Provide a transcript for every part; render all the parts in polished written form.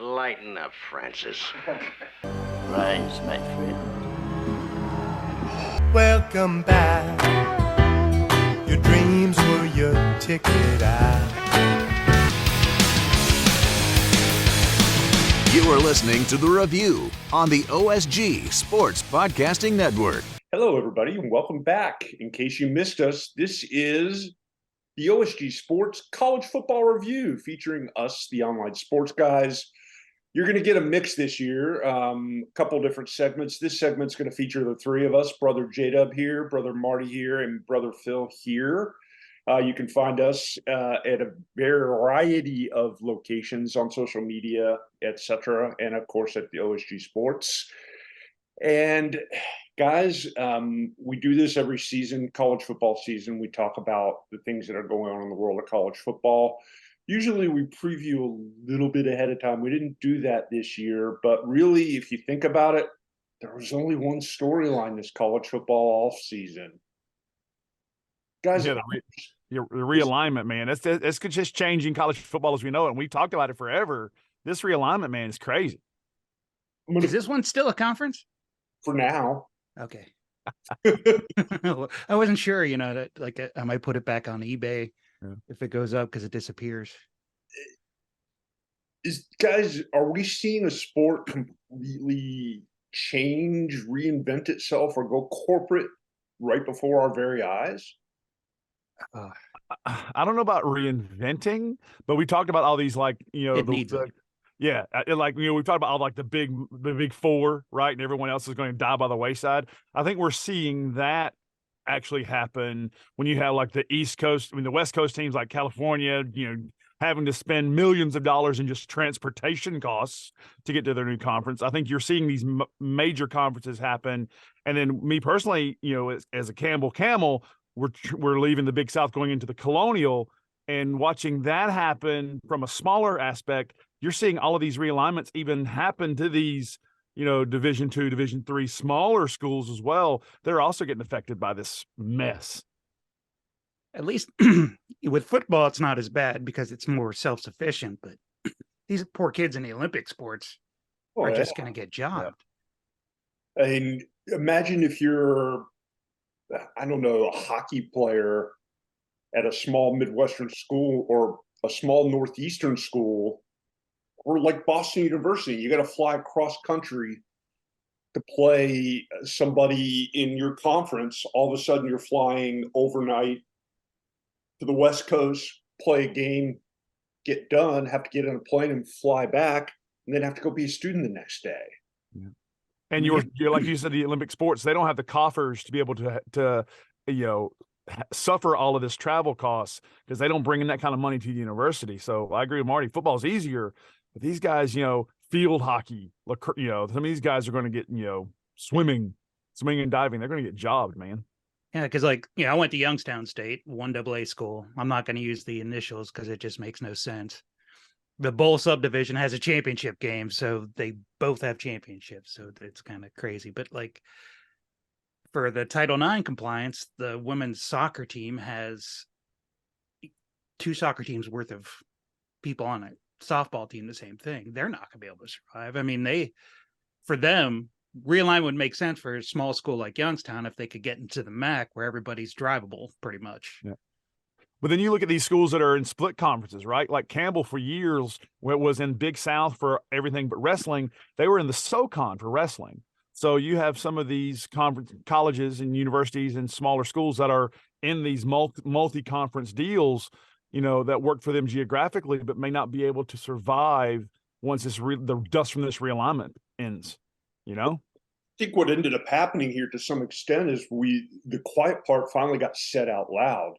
Lighten up, Francis. Rise, my friend. Welcome back. Your dreams were your ticket out. You are listening to The Review on the OSG Sports Podcasting Network. Hello, everybody, and welcome back. In case you missed us, this is the OSG Sports College Football Review featuring us, the online sports guys. You're going to get a mix this year, a couple different segments. This segment's going to feature the three of us, Brother J-Dub here, Brother Marty here, and Brother Phil here. You can find us at a variety of locations on social media, etc., and of course at the OSG Sports. And guys, we do this every season, college football season. We talk about the things that are going on in the world of college football. Usually we preview a little bit ahead of time. We didn't do that this year, but really, if you think about it, there was only one storyline this college football off season. Guys, yeah, the realignment, man. That's just changing college football as we know it. And we've talked about it forever. This realignment, man, is crazy. Is this one still a conference? For now. Okay. I wasn't sure, that I might put it back on eBay if it goes up because it disappears. Guys, are we seeing a sport completely change, reinvent itself, or go corporate right before our very eyes? I don't know about reinventing, but we talked about all these we've talked about all the big four, right? And everyone else is going to die by the wayside. I think we're seeing that actually happen when you have the East Coast, the West Coast teams like California, having to spend millions of dollars in just transportation costs to get to their new conference. I think you're seeing these major conferences happen. And then me personally, as a Campbell Camel, we're leaving the Big South going into the Colonial, and watching that happen from a smaller aspect. You're seeing all of these realignments even happen to these, Division II, Division III, smaller schools as well. They're also getting affected by this mess. At least with football, it's not as bad because it's more self-sufficient, but these poor kids in the Olympic sports are just going to get jobbed. Yeah. I mean, imagine if you're, I don't know, a hockey player at a small Midwestern school or a small Northeastern school, or like Boston University. You got to fly across country to play somebody in your conference. All of a sudden, you're flying overnight to the West Coast, play a game, get done, have to get on a plane and fly back, and then have to go be a student the next day. Yeah. And you're like you said, the Olympic sports, they don't have the coffers to be able to suffer all of this travel costs because they don't bring in that kind of money to the university. So I agree with Marty. Football's easier, but these guys, field hockey, some of these guys are going to get, swimming and diving. They're going to get jobbed, man. Yeah, because I went to Youngstown State, 1AA school. I'm not going to use the initials because it just makes no sense. The bowl subdivision has a championship game, so they both have championships. So it's kind of crazy. But for the Title IX compliance, the women's soccer team has 2 soccer teams worth of people on it. Softball team, the same thing. They're not going to be able to survive. I mean, for them, realignment would make sense for a small school like Youngstown if they could get into the MAC where everybody's drivable pretty much. Yeah. But then you look at these schools that are in split conferences, right? Like Campbell for years, where it was in Big South for everything but wrestling, they were in the SoCon for wrestling. So you have some of these colleges and universities and smaller schools that are in these multi-conference deals, that work for them geographically, but may not be able to survive once the dust from this realignment ends, I think what ended up happening here to some extent is the quiet part finally got said out loud.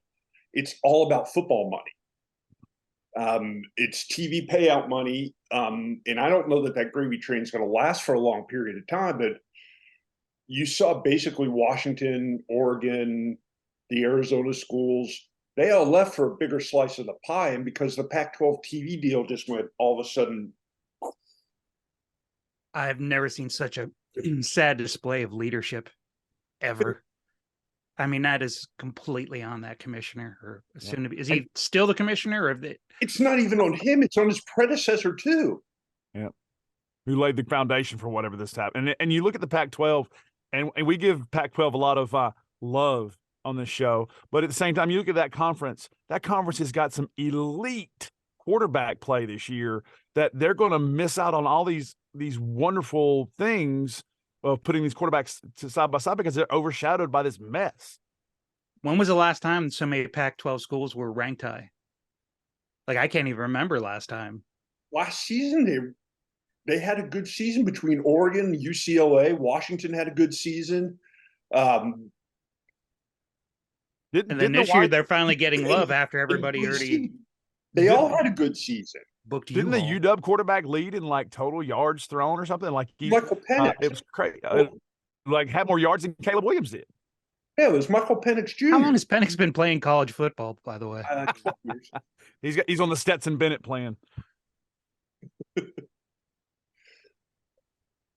It's all about football money. It's TV payout money. And I don't know that gravy train is going to last for a long period of time, but you saw basically Washington, Oregon, the Arizona schools, they all left for a bigger slice of the pie. And because the Pac-12 TV deal just went all of a sudden. I've never seen such a sad display of leadership ever. I mean, that is completely on that commissioner, or soon to be. Is he still the commissioner? Or it's not even on him; it's on his predecessor too. Yeah. Who laid the foundation for whatever this happened. And you look at the Pac-12, and we give Pac-12 a lot of love on this show, but at the same time, you look at that conference has got some elite quarterback play this year that they're going to miss out on all these wonderful things of putting these quarterbacks side by side because they're overshadowed by this mess. When was the last time so many Pac-12 schools were ranked high? Like, I can't even remember last time. Last season, they had a good season between Oregon, UCLA. Washington had a good season. And then this year, they're finally getting love after everybody already. They all had a good season. Didn't the UW quarterback lead in like total yards thrown or something? Like Michael Penix. It was crazy. Like had more yards than Caleb Williams did. Yeah, it was Michael Penix Jr. How long has Penix been playing college football, by the way? 12 years. He's on the Stetson Bennett plan.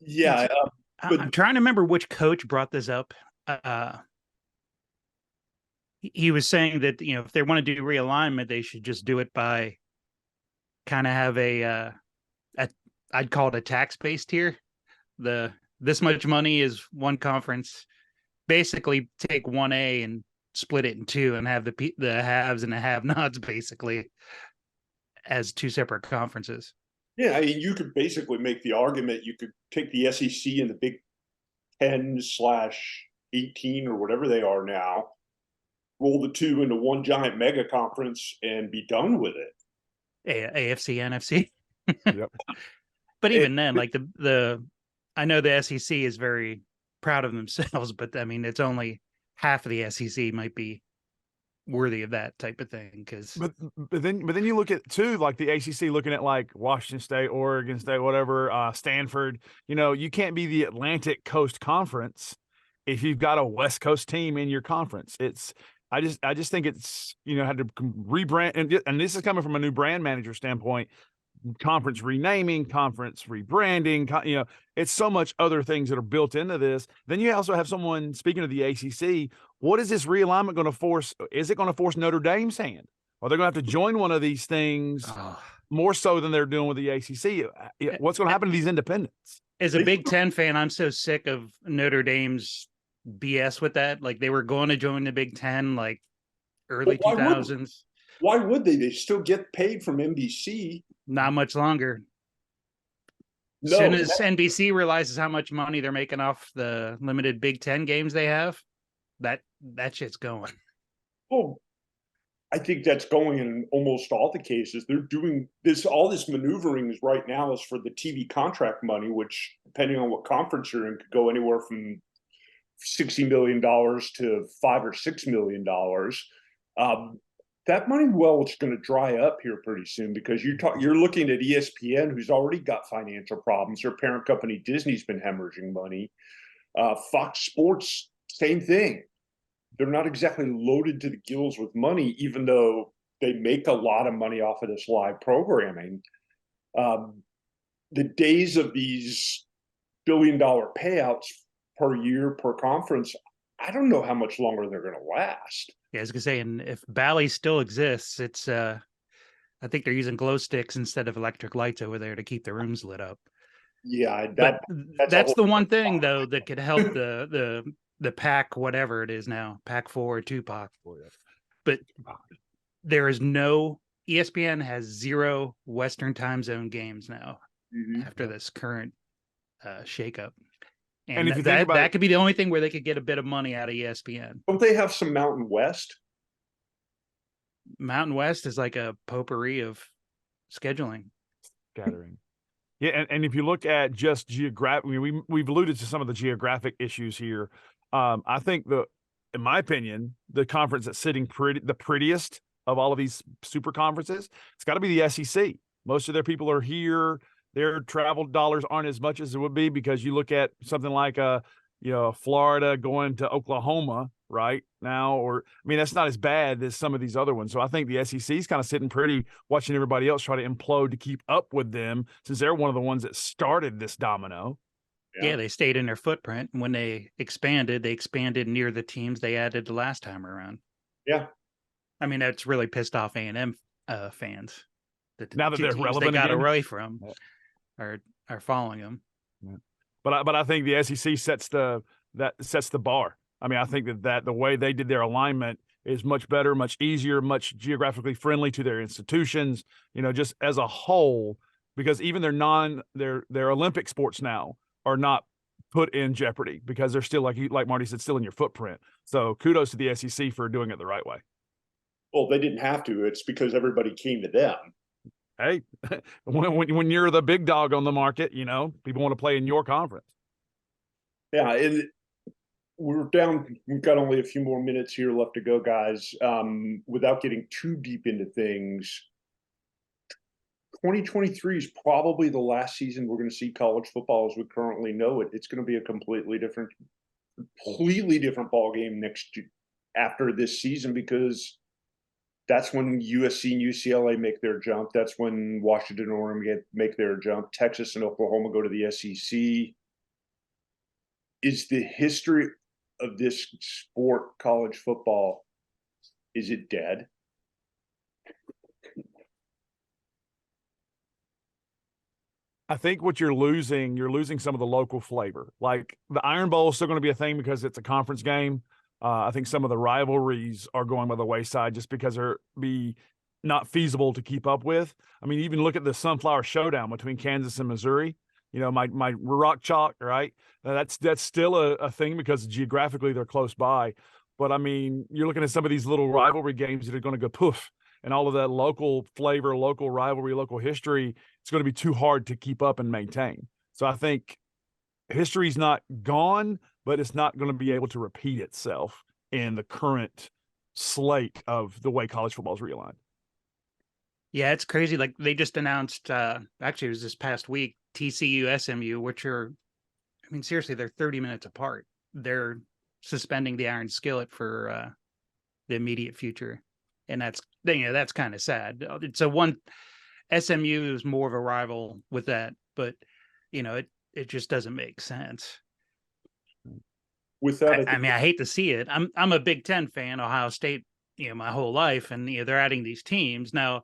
Yeah. I'm trying to remember which coach brought this up. He was saying that, if they want to do realignment, they should just do it by kind of have I'd call it a tax-based tier. This much money is one conference. Basically, take 1A and split it in two, and have the haves and the have-nots basically as two separate conferences. Yeah, I mean, you could basically make the argument. You could take the SEC and the Big 10/18 or whatever they are now, roll the two into one giant mega conference, and be done with it. AFC, NFC. Yep. But even then, like I know the SEC is very proud of themselves, but I mean, it's only half of the SEC might be worthy of that type of thing. But then you look at too, like the ACC looking at like Washington State, Oregon State, whatever, Stanford. You can't be the Atlantic Coast Conference if you've got a West Coast team in your conference. I just think it's had to rebrand, and this is coming from a new brand manager standpoint. Conference renaming, conference rebranding, it's so much other things that are built into this. Then you also have someone, speaking of the ACC, what is this realignment going to force? Is it going to force Notre Dame's hand? Are they going to have to join one of these things more so than they're doing with the ACC? What's going to happen to these independents? As a Big Ten fan, I'm so sick of Notre Dame's BS with that. Like, they were going to join the Big Ten like early 2000s. Why would they? They still get paid from NBC. Not much longer. No, as soon as NBC realizes how much money they're making off the limited Big Ten games they have, that shit's going. Well, I think that's going in almost all the cases. They're doing this. All this maneuvering is right now is for the TV contract money, which, depending on what conference you're in, could go anywhere from $60 million to $5 or $6 million. That money, it's going to dry up here pretty soon, because you're looking at ESPN, who's already got financial problems. Their parent company Disney's been hemorrhaging money. Fox Sports, same thing. They're not exactly loaded to the gills with money, even though they make a lot of money off of this live programming. The days of these billion-dollar payouts per year per conference, I don't know how much longer they're going to last. Yeah, I was gonna say, and if Bally still exists, it's I think they're using glow sticks instead of electric lights over there to keep the rooms lit up. Yeah, that's the one thing though that could help the Pac, whatever it is now, Pac-4 or Tupac. But there is no ESPN has 0 Western time zone games now after this current shakeup. And if that could be the only thing where they could get a bit of money out of ESPN. Don't they have some Mountain West? Mountain West is like a potpourri of scheduling. Scattering. Yeah, and if you look at just geographic, we've alluded to some of the geographic issues here. I think in my opinion, the conference that's sitting the prettiest of all of these super conferences, it's got to be the SEC. Most of their people are here. Their travel dollars aren't as much as it would be, because you look at something like Florida going to Oklahoma right now, that's not as bad as some of these other ones. So I think the SEC is kind of sitting pretty, watching everybody else try to implode to keep up with them, since they're one of the ones that started this domino. Yeah, they stayed in their footprint. When they expanded near the teams they added the last time around. Yeah. I mean, that's really pissed off A&M fans. Now that they're relevant, they got again. away from. are following them. Yeah. But I think the SEC sets the bar. I mean, I think that the way they did their alignment is much better, much easier, much geographically friendly to their institutions, just as a whole, because even their Olympic sports now are not put in jeopardy because they're still, like Marty said, still in your footprint. So kudos to the SEC for doing it the right way. Well, they didn't have to. It's because everybody came to them. Hey, when you're the big dog on the market, people want to play in your conference. Yeah, and we're down. We've got only a few more minutes here left to go, guys. Without getting too deep into things, 2023 is probably the last season we're going to see college football as we currently know it. It's going to be a completely different ball game after this season, because that's when USC and UCLA make their jump. That's when Washington and Oregon make their jump. Texas and Oklahoma go to the SEC. Is the history of this sport, college football, is it dead? I think what you're losing some of the local flavor. Like the Iron Bowl is still going to be a thing because it's a conference game. I think some of the rivalries are going by the wayside just because they're not feasible to keep up with. I mean, even look at the Sunflower Showdown between Kansas and Missouri. My rock chalk, right? That's still a thing because geographically they're close by. But I mean, you're looking at some of these little rivalry games that are going to go poof, and all of that local flavor, local rivalry, local history, it's going to be too hard to keep up and maintain. So I think history's not gone, but it's not going to be able to repeat itself in the current slate of the way college football is realigned. Yeah, it's crazy. Like they just announced, actually it was this past week, TCU, SMU, which are, I mean, seriously, they're 30 minutes apart. They're suspending the iron skillet for the immediate future. And that's kind of sad. It's SMU is more of a rival with that, but it just doesn't make sense. With that, I mean, I hate to see it. I'm a Big Ten fan, Ohio State, my whole life, and they're adding these teams now.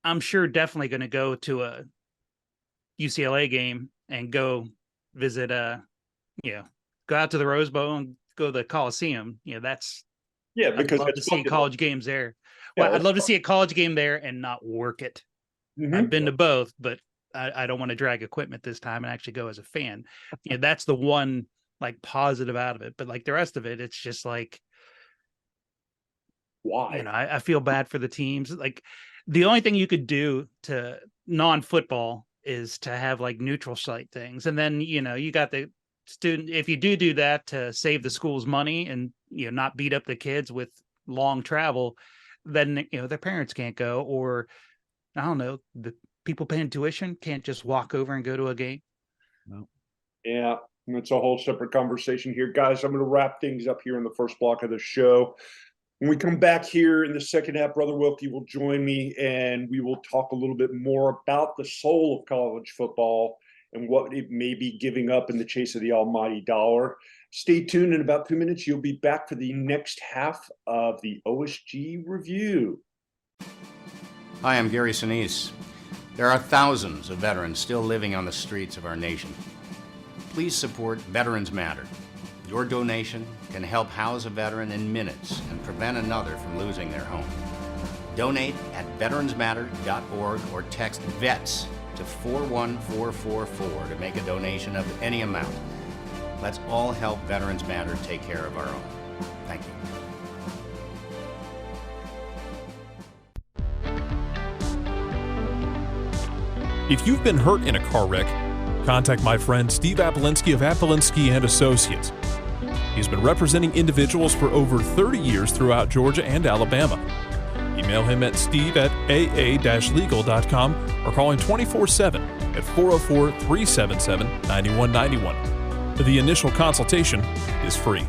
I'm sure definitely going to go to a UCLA game and go visit go out to the Rose Bowl and go to the Coliseum. Because I'd love to see college games there. Well, I'd love to see a college game there and not work it. Mm-hmm. I've been to both, but I don't want to drag equipment this time and actually go as a fan. That's the one like positive out of it. But like the rest of it, it's just like, why? I feel bad for the teams. Like the only thing you could do to non-football is to have like neutral site things. And then, you got the student, if you do that to save the school's money and, not beat up the kids with long travel, then, their parents can't go, or I don't know, the people paying tuition can't just walk over and go to a game. No. Yeah. It's a whole separate conversation here, guys. I'm going to wrap things up here in the first block of the show. When we come back here in the second half, Brother Wilkie will join me, and we will talk a little bit more about the soul of college football and what it may be giving up in the chase of the almighty dollar. Stay tuned. In about 2 minutes, you'll be back for the next half of the OSG Review. Hi, I'm Gary Sinise. There are thousands of veterans still living on the streets of our nation. Please support Veterans Matter. Your donation can help house a veteran in minutes and prevent another from losing their home. Donate at veteransmatter.org or text VETS to 41444 to make a donation of any amount. Let's all help Veterans Matter take care of our own. Thank you. If you've been hurt in a car wreck, contact my friend Steve Apolinski of Apolinski & Associates. He's been representing individuals for over 30 years throughout Georgia and Alabama. Email him at steve@aa-legal.com or call him 24/7 at 404-377-9191. The initial consultation is free.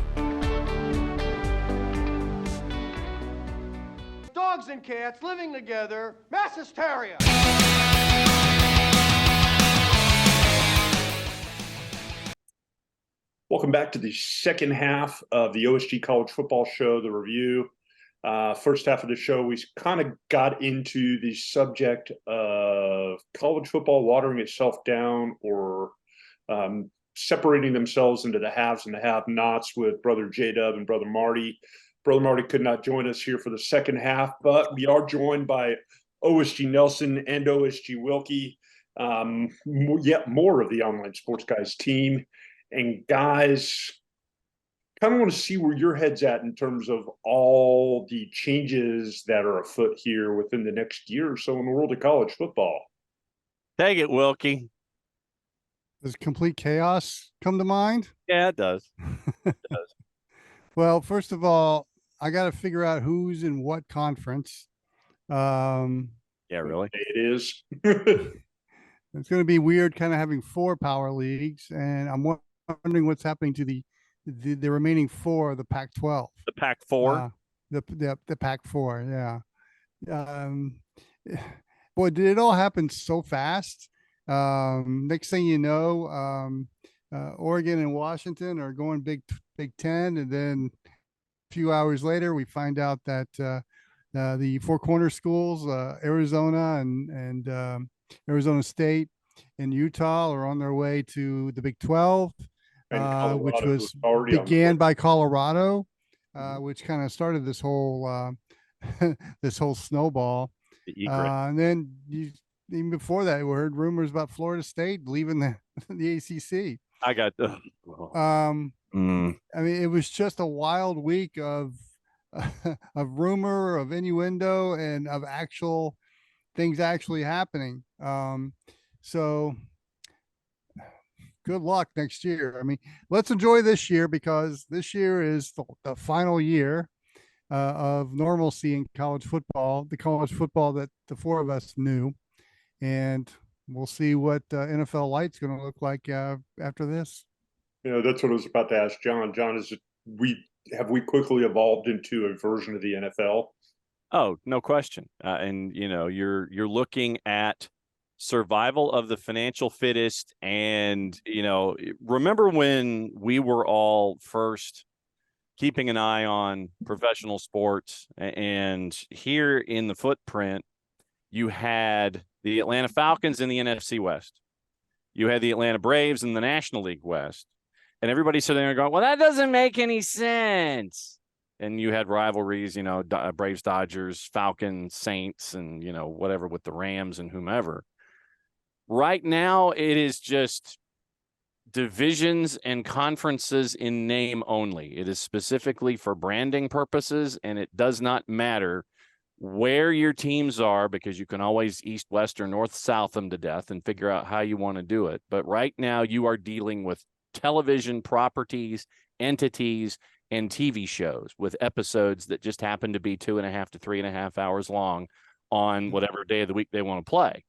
Dogs and cats living together, mass hysteria. Welcome back to the second half of the OSG College Football Show, the review. First half of the show, we kind of got into the subject of college football watering itself down, or separating themselves into the haves and the have-nots, with Brother J-Dub and Brother Marty. Brother Marty could not join us here for the second half, but we are joined by OSG Nelson and OSG Wilkie, yet more of the Online Sports Guys team. And guys, kind of want to see where your head's at in terms of all the changes that are afoot here within the next year or so in the world of college football. Take it, Wilkie. Does complete chaos come to mind? Yeah, it does. It does. Well, first of all, I got to figure out who's in what conference. Yeah, really? It is. It's going to be weird kind of having 4 power leagues, and I'm wondering what's happening to the remaining 4 of the Pac-12. The Pac-4? The Pac-4, yeah. Boy, did it all happen so fast. Next thing you know, Oregon and Washington are going Big Ten, and then a few hours later, we find out that the Four Corner schools, Arizona and Arizona State and Utah, are on their way to the Big 12, which was began by Colorado, which kind of started this whole this whole snowball. And then even before that, we heard rumors about Florida State leaving the ACC. I got I mean, it was just a wild week of rumor, of innuendo, and of actual things actually happening. So good luck next year. I mean, let's enjoy this year, because this year is the final year of normalcy in college football, the college football that the 4 of us knew. And we'll see what NFL Lite's going to look like after this. That's what I was about to ask John. John, have we quickly evolved into a version of the NFL? Oh, no question. And you're looking at survival of the financial fittest. And remember when we were all first keeping an eye on professional sports, and here in the footprint, you had the Atlanta Falcons in the NFC West. You had the Atlanta Braves in the National League West. And everybody sitting there going, well, that doesn't make any sense. And you had rivalries, Braves, Dodgers, Falcons, Saints, and, whatever with the Rams and whomever. Right now, it is just divisions and conferences in name only. It is specifically for branding purposes, and it does not matter where your teams are, because you can always east, west, or north, south them to death and figure out how you want to do it. But right now, you are dealing with television properties, entities, and TV shows with episodes that just happen to be 2.5 to 3.5 hours long on whatever day of the week they want to play.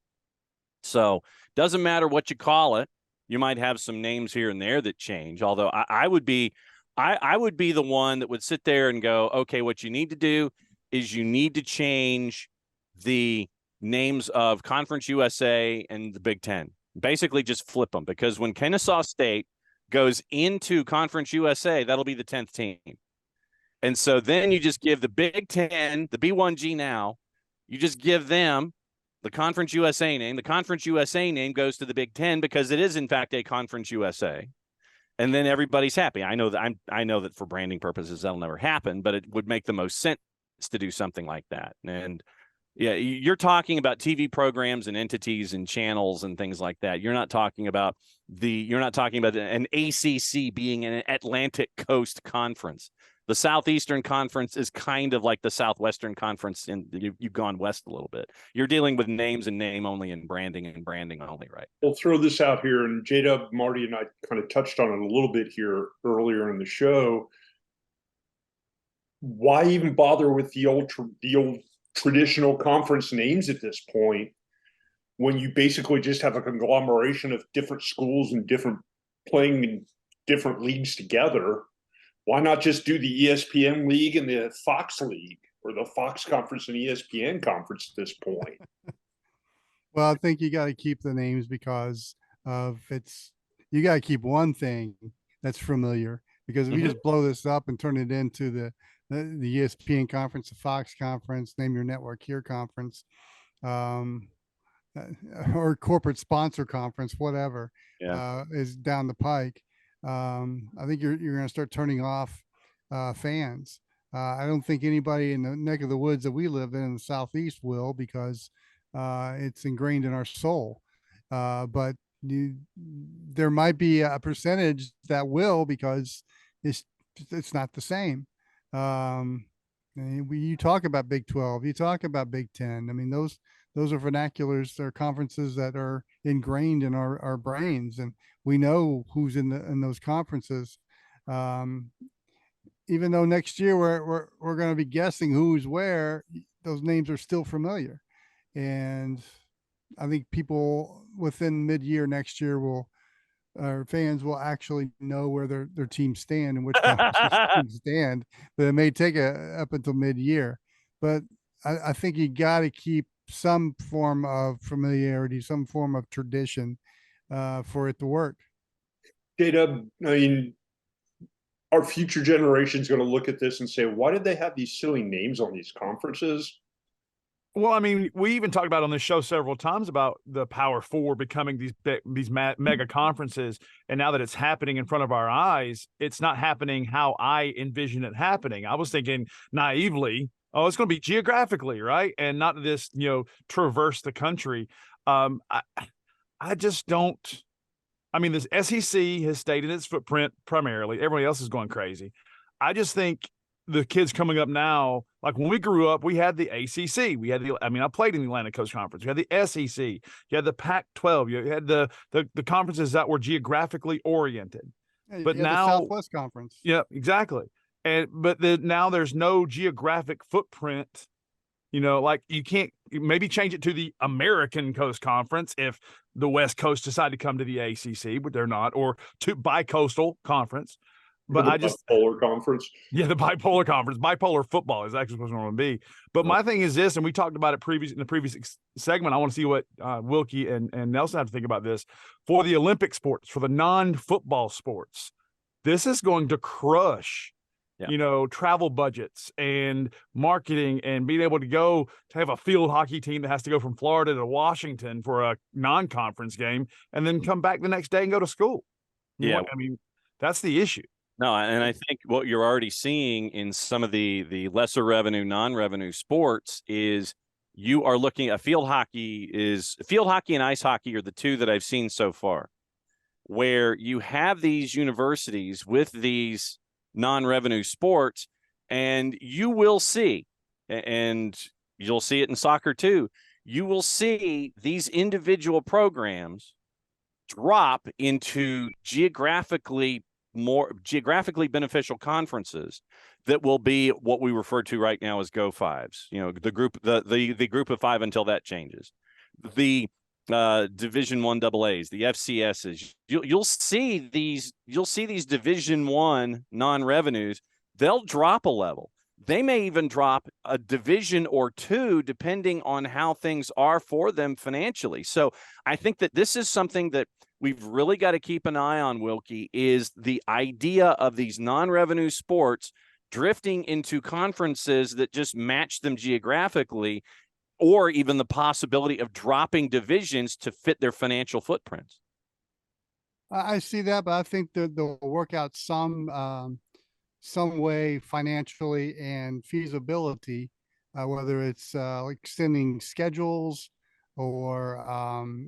So doesn't matter what you call it. You might have some names here and there that change, although I would be the one that would sit there and go, okay, what you need to do is you need to change the names of Conference USA and the Big Ten. Basically just flip them, because when Kennesaw State goes into Conference USA, that'll be the 10th team. And so then you just give the Big Ten, the B1G now, you just give them the Conference USA name. The Conference USA name goes to the Big Ten, because it is, in fact, a Conference USA. And then everybody's happy. I know that for branding purposes, that'll never happen, but it would make the most sense to do something like that. And yeah, you're talking about TV programs and entities and channels and things like that. You're not talking about an ACC being an Atlantic Coast conference. The Southeastern Conference is kind of like the Southwestern Conference, and you've gone west a little bit. You're dealing with names and name only, and branding only, right? We'll throw this out here, and J-Dub, Marty, and I kind of touched on it a little bit here earlier in the show. Why even bother with the old traditional conference names at this point, when you basically just have a conglomeration of different schools and playing in different leagues together? Why not just do the ESPN League and the Fox League, or the Fox Conference and ESPN Conference at this point? Well, I think you got to keep the names, because you got to keep one thing that's familiar, because if you just blow this up and turn it into the ESPN conference, the Fox conference, name your network here conference, um, or corporate sponsor conference, whatever, is down the pike. I think you're going to start turning off fans. I don't think anybody in the neck of the woods that we live in the Southeast will, because it's ingrained in our soul. But there might be a percentage that will, because it's not the same. You talk about Big 12, you talk about Big 10. I mean, those are vernaculars. They're conferences that are ingrained in our brains, and we know who's in those conferences. Even though next year we're going to be guessing who's where, those names are still familiar, and I think people within mid-year next year our fans will actually know where their teams stand and which conferences teams stand. But it may take up until mid-year. But I think you got to keep some form of familiarity, some form of tradition for it to work. Data, I mean, our future generations going to look at this and say, why did they have these silly names on these conferences? Well, I mean, we even talked about on this show several times about the Power Four becoming these mega conferences, and now that it's happening in front of our eyes, it's not happening how I envision it happening. I was thinking naively, oh, it's going to be geographically, right, and not this, traverse the country. I just don't. I mean, this SEC has stayed in its footprint primarily. Everybody else is going crazy. I just think the kids coming up now, like when we grew up, we had the ACC. I played in the Atlantic Coast Conference. We had the SEC. You had the Pac-12. You had the conferences that were geographically oriented. Yeah, but now the Southwest Conference. Yeah, exactly. But now there's no geographic footprint. Like you can't maybe change it to the American Coast Conference if the West Coast decide to come to the ACC, but they're not, or to bi-coastal conference. But bipolar conference. Yeah, the bipolar conference. Bipolar football is actually supposed to be. But my thing is this, and we talked about it in the previous segment. I want to see what Wilkie and Nelson have to think about this. For the Olympic sports, for the non-football sports, this is going to crush travel budgets and marketing, and being able to go to have a field hockey team that has to go from Florida to Washington for a non-conference game and then come back the next day and go to school. I mean, that's the issue. No, and I think what you're already seeing in some of the lesser revenue, non-revenue sports is you are looking at field hockey and ice hockey are the two that I've seen so far, where you have these universities with these non-revenue sports, and you will see, and you'll see it in soccer too, you will see these individual programs drop into geographically beneficial conferences that will be what we refer to right now as Go Fives. The group of five until that changes. The Division I AA's, the FCSs. You'll see these Division I non-revenues. They'll drop a level. They may even drop a division or two, depending on how things are for them financially. So I think that this is something that we've really got to keep an eye on, Wilkie, is the idea of these non-revenue sports drifting into conferences that just match them geographically, or even the possibility of dropping divisions to fit their financial footprints. I see that, but I think that they'll work out some way financially and feasibility, whether it's extending schedules or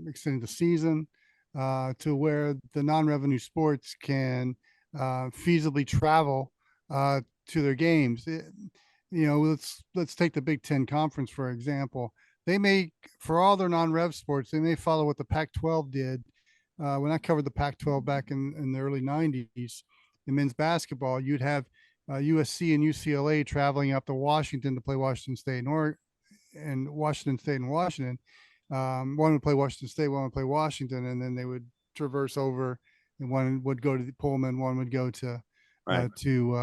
extending the season to where the non-revenue sports can feasibly travel to their games. Let's take the Big Ten Conference, for example. They may, for all their non-rev sports, they may follow what the Pac-12 did. When I covered the Pac-12 back in the early 90s, in men's basketball, you'd have USC and UCLA traveling up to Washington to play Washington State and Washington State and Washington. One would play Washington State, one would play Washington, and then they would traverse over, and one would go to Pullman, one would go to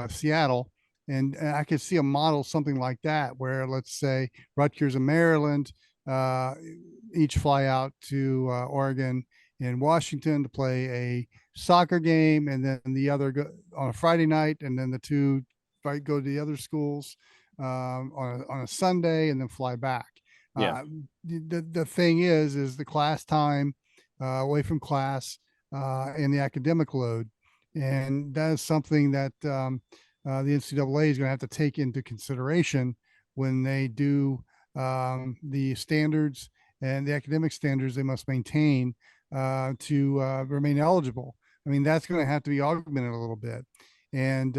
Seattle. And I could see a model, something like that, where let's say Rutgers and Maryland each fly out to Oregon and Washington to play a soccer game, and then the other on a Friday night, and then the two right, go to the other schools on a Sunday and then fly back. Yeah. The thing is the class time away from class and the academic load. And that is something that the NCAA is going to have to take into consideration when they do the standards and the academic standards they must maintain to remain eligible. I mean, that's going to have to be augmented a little bit. And,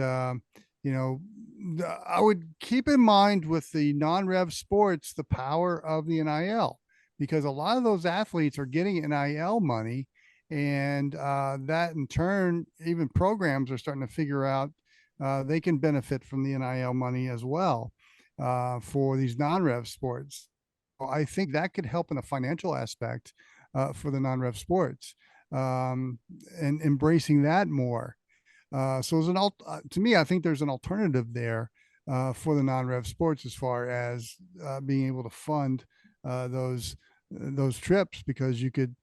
you know, I would keep in mind with the non-rev sports, the power of the NIL, because a lot of those athletes are getting NIL money. And that in turn, even programs are starting to figure out they can benefit from the NIL money as well for these non-rev sports. I think that could help in a financial aspect for the non-rev sports and embracing that more. So as to me, I think there's an alternative there for the non-rev sports as far as being able to fund those trips, because you could,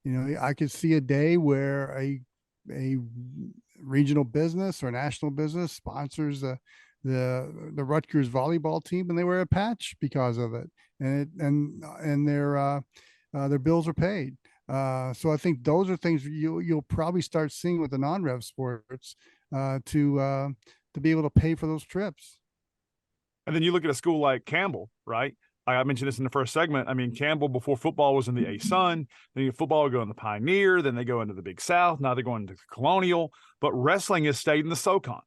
you know, I could see a day where a regional business or national business sponsors the Rutgers volleyball team, and they wear a patch because of it, and their bills are paid. So I think those are things you'll probably start seeing with the non-rev sports to be able to pay for those trips. And then you look at a school like Campbell, right? I mentioned this in the first segment. I mean, Campbell before football was in the A-Sun, then football would go in the Pioneer, then they go into the Big South. Now they're going to the Colonial, but wrestling has stayed in the SoCon.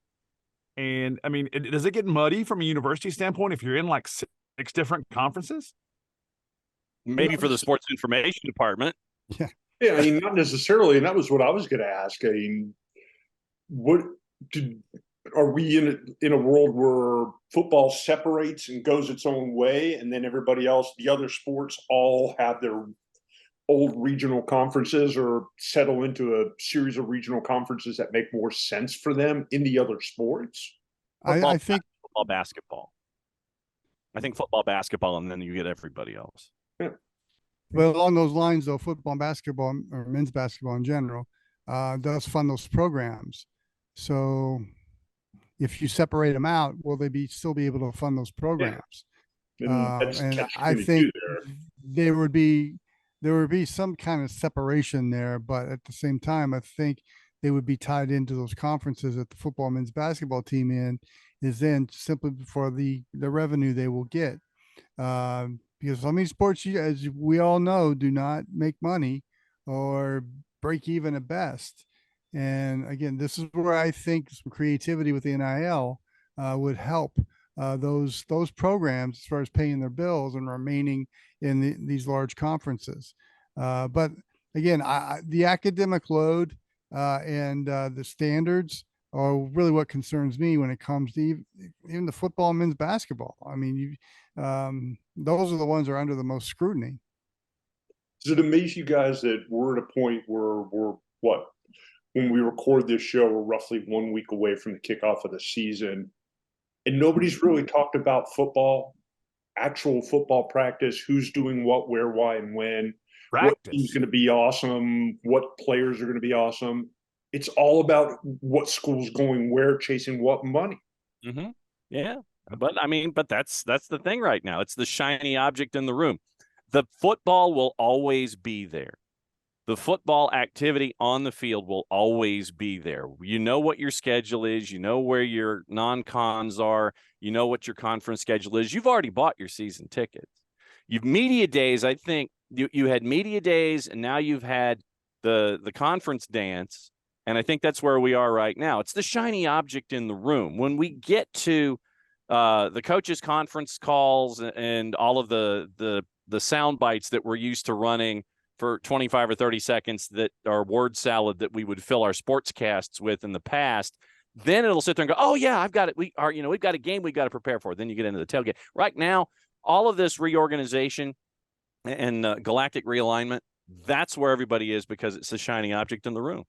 And I mean, does it get muddy from a university standpoint if you're in like six different conferences? Maybe for the sports information department. Yeah. Yeah, I mean, not necessarily. And that was what I was going to ask. I mean, are we in a world where football separates and goes its own way, and then everybody else, the other sports, all have their old regional conferences or settle into a series of regional conferences that make more sense for them in the other sports? I think football, basketball. I think football, basketball, and then you get everybody else. Yeah. But along those lines, though, football and basketball, or men's basketball in general, does fund those programs. So if you separate them out, will they still be able to fund those programs? Yeah. And I think there would be some kind of separation there, but at the same time, I think they would be tied into those conferences that the football and men's basketball team is in, simply for the revenue they will get. Because some of these sports, as we all know, do not make money or break even at best. And again, this is where I think some creativity with the NIL would help those programs as far as paying their bills and remaining in these large conferences. But again, the academic load and the standards are really what concerns me when it comes to even the football and men's basketball. I mean, those are the ones that are under the most scrutiny. Does it amaze you guys that we're at a point where when we record this show, we're roughly 1 week away from the kickoff of the season, and nobody's really talked about football, actual football practice, who's doing what, where, why, and when, what team's going to be awesome, what players are going to be awesome. It's all about what school's going where, chasing what money. Mm-hmm. Yeah. But I mean, that's the thing right now. It's the shiny object in the room. The football will always be there. The football activity on the field will always be there. You know what your schedule is. You know where your non-cons are. You know what your conference schedule is. You've already bought your season tickets. You've media days. I think you had media days, and now you've had the conference dance. And I think that's where we are right now. It's the shiny object in the room. When we get to the coaches' conference calls and all of the sound bites that we're used to running for 25 or 30 seconds that are word salad that we would fill our sportscasts with in the past, then it'll sit there and go, oh yeah, I've got it. We've got a game we've got to prepare for. Then you get into the tailgate. Right now, all of this reorganization and galactic realignment, that's where everybody is, because it's the shining object in the room.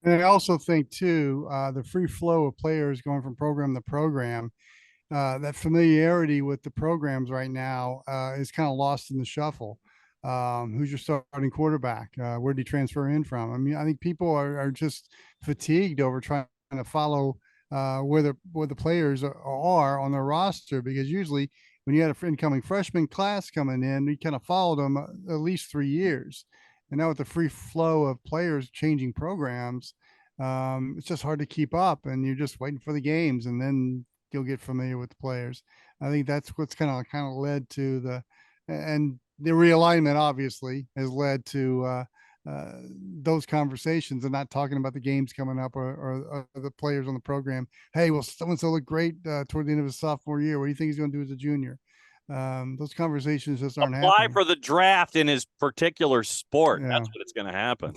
And I also think too, the free flow of players going from program to program, that familiarity with the programs right now is kind of lost in the shuffle. Who's your starting quarterback? Where did he transfer in from? I mean, I think people are just fatigued over trying to follow where the players are on their roster, because usually when you had an incoming freshman class coming in, you kind of followed them at least 3 years. And now with the free flow of players changing programs, it's just hard to keep up, and you're just waiting for the games, and then you'll get familiar with the players. I think that's what's kind of led to and the realignment obviously has led to those conversations, and not talking about the games coming up, or the players on the program. Hey, well, so-and-so looked great toward the end of his sophomore year. What do you think he's going to do as a junior? Those conversations just aren't Apply happening. for the draft in his particular sport. Yeah. That's what it's going to happen.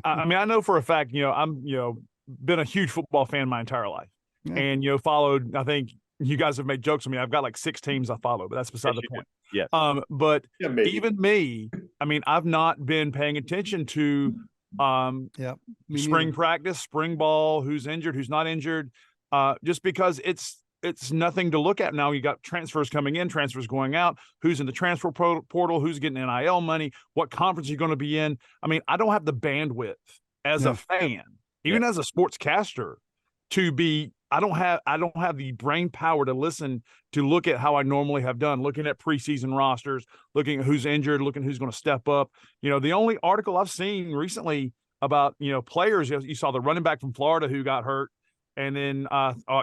I mean, I know for a fact, I'm, been a huge football fan my entire life, and followed. I think you guys have made jokes with me. I've got like 6 teams I follow, but that's beside the point. Yes. But even me, I mean, I've not been paying attention to spring practice, spring ball, who's injured, who's not injured, just because it's nothing to look at now. You got transfers coming in, transfers going out, who's in the transfer portal, who's getting NIL money, what conference you're going to be in. I mean, I don't have the bandwidth as a fan, even as a sportscaster, to be. I don't have the brain power to look at how I normally have done, looking at preseason rosters, looking at who's injured, looking at who's going to step up. The only article I've seen recently about, players, you saw the running back from Florida who got hurt. And then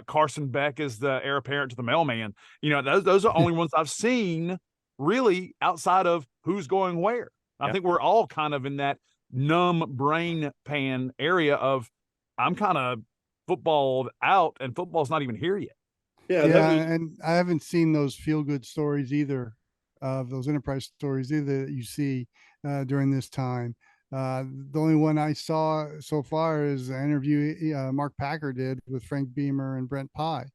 Carson Beck is the heir apparent to the mailman. Those are the only ones I've seen really outside of who's going where. I think we're all kind of in that numb brain pan area of I'm kind of footballed out, and football's not even here yet. And I haven't seen those feel-good stories either, those enterprise stories either that you see during this time. The only one I saw so far is an interview Mark Packer did with Frank Beamer and Brent Pye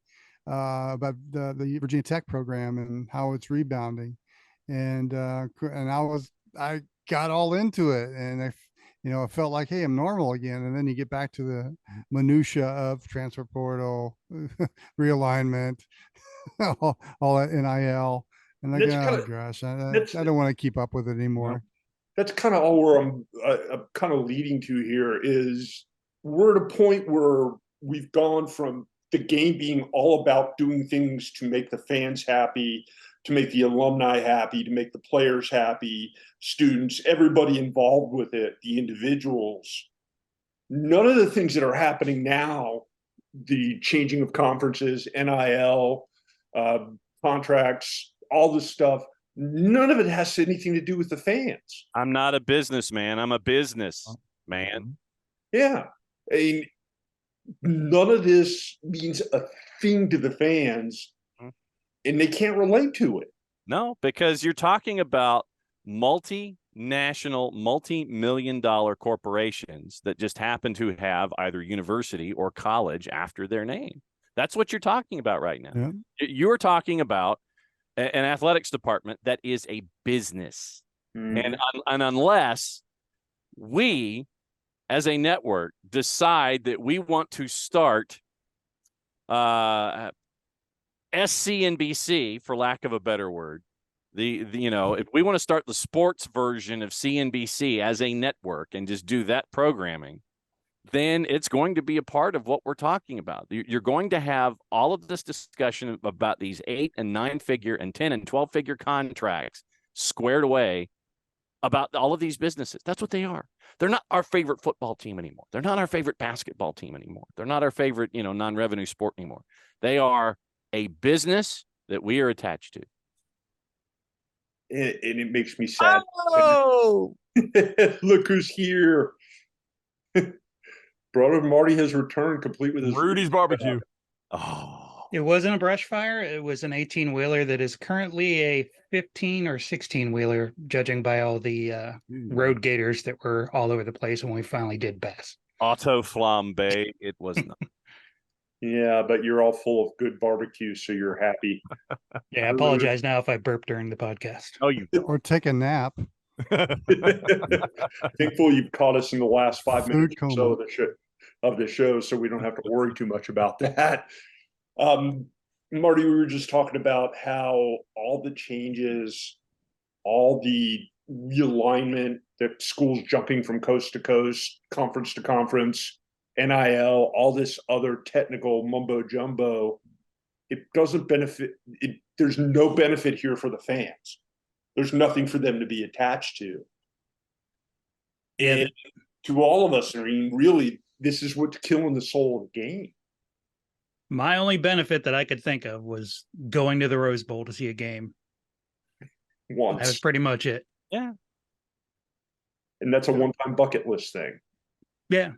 about the Virginia Tech program and how it's rebounding. And I got all into it, and I felt like, hey, I'm normal again. And then you get back to the minutia of transfer portal, realignment, all that NIL. And gosh, I don't want to keep up with it anymore. That's kind of all where I'm kind of leading to here is we're at a point where we've gone from the game being all about doing things to make the fans happy, to make the alumni happy, to make the players happy, students, everybody involved with it, the individuals. None of the things that are happening now, the changing of conferences, NIL, contracts, all this stuff, none of it has anything to do with the fans. I'm not a businessman. I'm a business man. Yeah. I mean, none of this means a thing to the fans, and they can't relate to it. No, because you're talking about multinational, multi-million-dollar corporations that just happen to have either university or college after their name. That's what you're talking about right now. Yeah. You're talking about an athletics department that is a business. And unless we, as a network, decide that we want to start SCNBC, for lack of a better word, if we want to start the sports version of CNBC as a network and just do that programming, then it's going to be a part of what we're talking about. You're going to have all of this discussion about these 8 and 9 figure and 10 and 12 figure contracts squared away about all of these businesses. That's what they are. They're not our favorite football team anymore. They're not our favorite basketball team anymore. They're not our favorite, non-revenue sport anymore. They are a business that we are attached to. And it makes me sad. Oh, look who's here. Brother Marty has returned complete with his Rudy's barbecue. Oh, it wasn't a brush fire. It was an 18-wheeler that is currently a 15 or 16-wheeler, judging by all the road gators that were all over the place when we finally did Bass. Auto flambe. It was not. Yeah, but you're all full of good barbecue, so you're happy. Yeah, I apologize now if I burp during the podcast. Oh, you Or take a nap. Thankfully, you've caught us in the last 5 minutes Food or so of the show, so we don't have to worry too much about that. Marty, we were just talking about how all the changes, all the realignment, that schools jumping from coast to coast, conference to conference, NIL, all this other technical mumbo jumbo, it doesn't benefit. There's no benefit here for the fans. There's nothing for them to be attached to. And to all of us, I mean, really, this is what's killing the soul of the game. My only benefit that I could think of was going to the Rose Bowl to see a game. Once. That was pretty much it. Yeah. And that's a one-time bucket list thing. Yeah.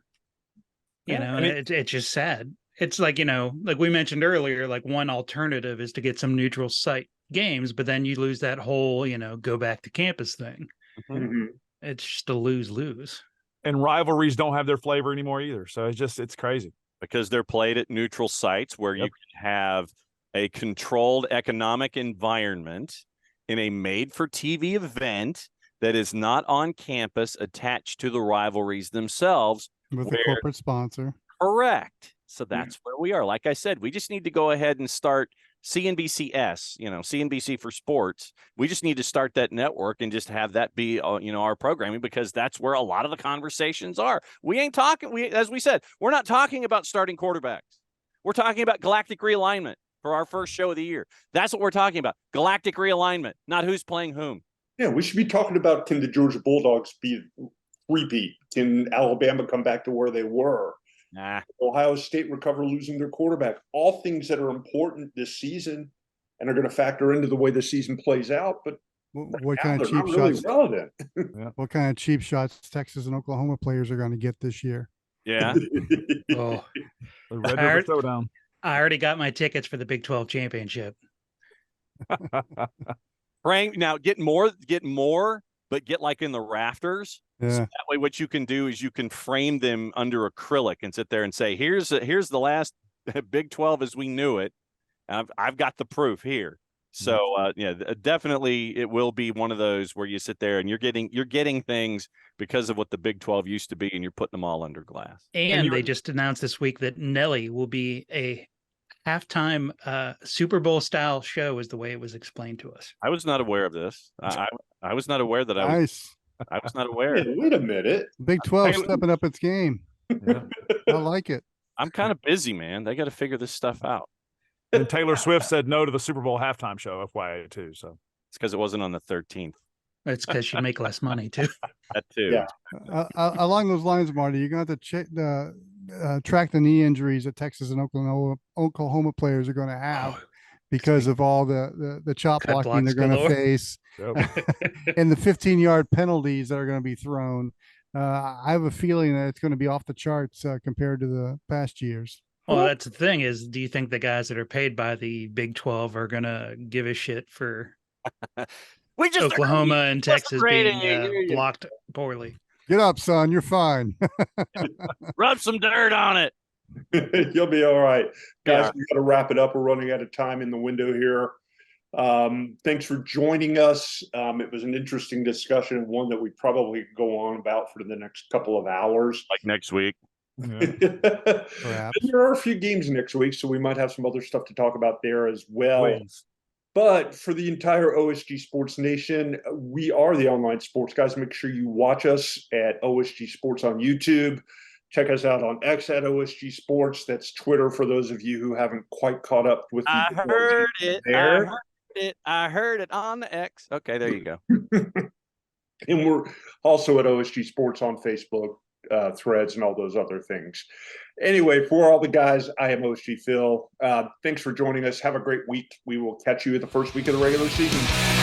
You know, and it's just sad. It's like, you know, like we mentioned earlier, like one alternative is to get some neutral site games, but then you lose that whole, you know, go back to campus thing. Mm-hmm. It's just a lose-lose. And rivalries don't have their flavor anymore either. So it's crazy. Because they're played at neutral sites where you can have a controlled economic environment in a made-for-TV event that is not on campus attached to the rivalries themselves. With a corporate sponsor. Correct. So that's where we are. Like I said, we just need to go ahead and start CNBCS, you know, CNBC for sports. We just need to start that network and just have that be, you know, our programming, because that's where a lot of the conversations are. We ain't talking, as we said, we're not talking about starting quarterbacks. We're talking about galactic realignment for our first show of the year. That's what we're talking about. Galactic realignment, not who's playing whom. Yeah, we should be talking about, can the Georgia Bulldogs be repeat? Can Alabama come back to where they were? Nah. Ohio State recover losing their quarterback. All things that are important this season and are going to factor into the way the season plays out. But what kind of cheap shots? Really relevant. What kind of cheap shots Texas and Oklahoma players are going to get this year? Yeah. Oh, The Red River Showdown. I already got my tickets for the Big 12 championship. Frank, now get more, but get like in the rafters. Yeah. So that way, what you can do is you can frame them under acrylic and sit there and say, here's the last Big 12 as we knew it. I've got the proof here. So yeah, definitely it will be one of those where you sit there and you're getting things because of what the Big 12 used to be, and you're putting them all under glass. And they just announced this week that Nelly will be a halftime Super Bowl style show, is the way it was explained to us. I was not aware of this. I was not aware that I was not aware. Hey, wait a minute. Big 12 stepping up its game. Yeah. I like it. I'm kind of busy, man. They got to figure this stuff out. And Taylor Swift said no to the Super Bowl halftime show, FYI, too. So it's because it wasn't on the 13th. It's because you make less money, too. That too. Yeah. Along those lines, Marty, you're going to have to track the knee injuries that Texas and Oklahoma players are going to have because of all the chop blocking they're going to face and the 15-yard penalties that are going to be thrown. I have a feeling that it's going to be off the charts compared to the past years. Well, that's the thing is, do you think the guys that are paid by the Big 12 are going to give a shit for Oklahoma and Texas being blocked poorly? Get up, son. You're fine. Rub some dirt on it. You'll be all right. Guys, we got to wrap it up. We're running out of time in the window here. Thanks for joining us. It was an interesting discussion, one that we probably could go on about for the next couple of hours. Like next week. Yeah. There are a few games next week, so we might have some other stuff to talk about there as well. Please. But for the entire OSG Sports Nation, we are the Online Sports Guys. Make sure you watch us at OSG Sports on YouTube. Check us out on X at OSG Sports. That's Twitter for those of you who haven't quite caught up with. I heard it on the X. Okay, there you go. And we're also at OSG Sports on Facebook, Threads, and all those other things. Anyway, for all the guys, I am OSG Phil. Thanks for joining us. Have a great week. We will catch you at the first week of the regular season.